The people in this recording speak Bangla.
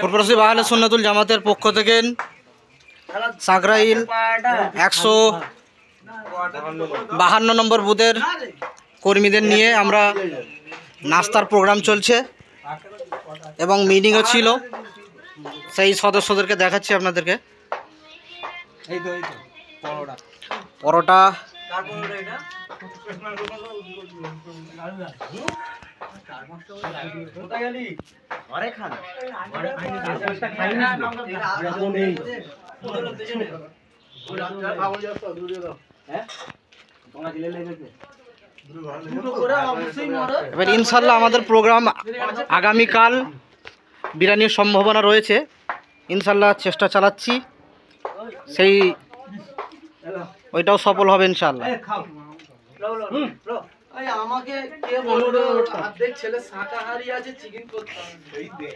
ফুরফুরাশি আহলে সুন্নাতুল জামাতের পক্ষ থেকে সাকরাইল 152 নম্বর বুথের কর্মীদের নিয়ে আমরা নাস্তার প্রোগ্রাম চলছে এবং মিটিংও ছিল। সেই সদস্যদেরকে দেখাচ্ছি আপনাদেরকে। পরোটা, এবার ইনশাল্লাহ আমাদের প্রোগ্রাম আগামীকাল বিরিয়ানির সম্ভাবনা রয়েছে। ইনশাল্লাহ চেষ্টা চালাচ্ছি, সেই ওইটাও সফল হবে ইনশাল্লাহ। আমাকে কে বললো অর্ধেক ছেলে শাকাহারি আছে, চিকেন করতে হবে।